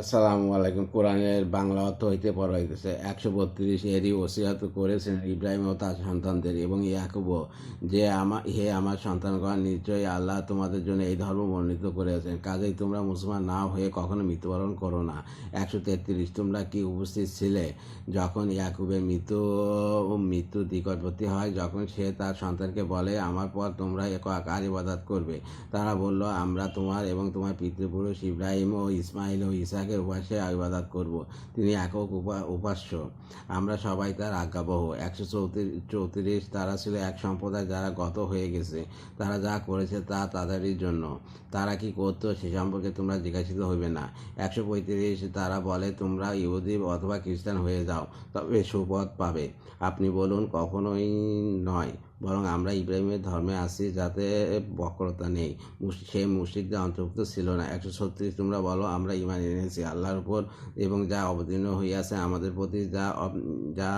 আসসালামু আলাইকুম। কোরআনের বাংলা অর্থ হইতে পড়া হইতেছে 132 এরই ওসিয়ত করেছেন ইব্রাহিম ও তার সন্তানদের এবং ইয়াকুবও যে হে আমার সন্তানগণ, নিশ্চয়ই আল্লাহ তোমাদের জন্য এই ধর্ম বর্ণিত করেছেন, কাজেই তোমরা মুসলমান না হয়ে কখনো মৃত্যুবরণ করো না। 133 তোমরা কি উপস্থিত ছিলে যখন ইয়াকুবের মৃত্যু নিকটবর্তী হয়, যখন সে তার সন্তানকে বলে, আমার পর তোমরা কার ইবাদত করবে? তারা বলল, আমরা তোমার এবং তোমার পিতৃপুরুষ ইব্রাহিম ও ইসমাইল ও ইসাকের উপাসে ইবাদত করব। তিনি একক উপাস্য, আমরা সবাই তার আজ্ঞাবহ। 134 তারা ছিল এক সম্প্রদায় যারা গত হয়ে গেছে, তারা যা করেছে তা তাদেরই জন্য, তারা কি করতো সে সম্পর্কে তোমরা জিজ্ঞাসিত হইবে না। 135 তারা বলে, তোমরা ইহুদি অথবা খ্রিস্টান হয়ে যাও, তবে সুপথ পাবে। আপনি বলুন, কখনোই নয়, বরং আমরা ইব্রাহিমের ধর্মে আছি, যাতে বক্রতা নেই। সে মুশরিকদের অন্তর্ভুক্ত ছিল না। 136 তোমরা বলো, আমরা ঈমান এনেছি আল্লাহর উপর এবং যা অবতীর্ণ হইয়াছে আমাদের প্রতি, যা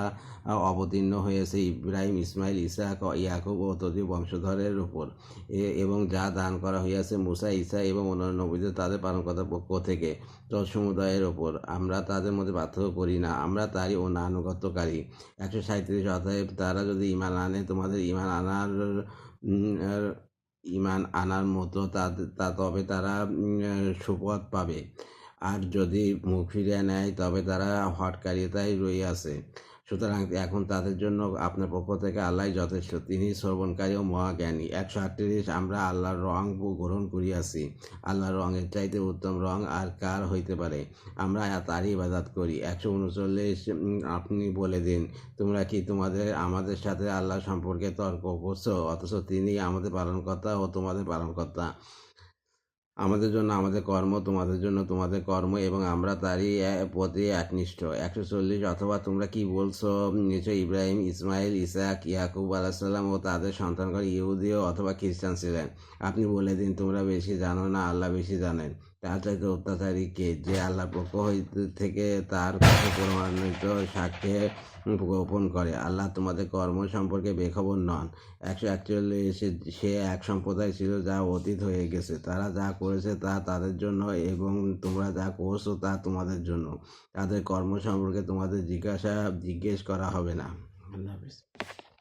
অবতীর্ণ হয়েছে ইব্রাহিম, ইসমাইল, ইসাক, ইয়াকুব ও তদীয় বংশধরের উপর, এবং যা দান করা হইয়াছে মুসা, ঈসা এবং অন্যান্য নবীদের তাদের পালনকর্তার পক্ষ থেকে সমুদায়ের ওপর। আমরা তাদের মধ্যে পার্থক্য করি না, আমরা তারই আনুগত্যকারী। 137 অতএব তারা যদি ঈমান আনে তোমাদের ঈমান আনার মতো, তবে তারা সুপথ পাবে, আর যদি মুখ ফিরিয়ে নেয় তবে তারা হঠকারিতায় রইয়াছে। সুতরাং এখন তাদের জন্য আপনার পক্ষ থেকে আল্লাহ যথেষ্ট, তিনি শ্রবণকারী ও মহাজ্ঞানী। 138 আমরা আল্লাহর রং গ্রহণ করিয়াছি, আল্লাহর রঙের চাইতে উত্তম রং আর কার হইতে পারে? আমরা তারই ইবাদত করি। 139 আপনি বলে দিন, তোমরা কি আমাদের সাথে আল্লাহ সম্পর্কে তর্ক করছো, অথচ তিনি আমাদের পালনকর্তা ও তোমাদের পালনকর্তা। আমাদের জন্য আমাদের কর্ম, তোমাদের জন্য তোমাদের কর্ম, এবং আমরা তারই প্রতি একনিষ্ঠ। 140 অথবা তোমরা কি বলছো, নিশ্চয় ইব্রাহিম, ইসমাইল, ইসাক, ইয়াকুব আলাইসাল্লাম ও তাদের সন্তানগণ ইহুদিও অথবা খ্রিস্টান ছিলেন। আপনি বলে দিন, তোমরা বেশি জানো না, আল্লাহ বেশি জানেন। তার চাইতে অত্যাচারী কে, যে আল্লাহর পক্ষ হইতে থেকে তার কাছে প্রমাণিত সাক্ষ্যে গোপন করে? আল্লাহ তোমাদের কর্ম সম্পর্কে বেখবর নন। 141 সে এক সম্প্রদায় ছিল যা অতীত হয়ে গেছে, তারা যা করেছে তা তাদের জন্য এবং তোমরা যা করছো তা তোমাদের জন্য, তাদের কর্ম সম্পর্কে তোমাদের জিজ্ঞেস করা হবে না। আল্লাহ হাফিজ।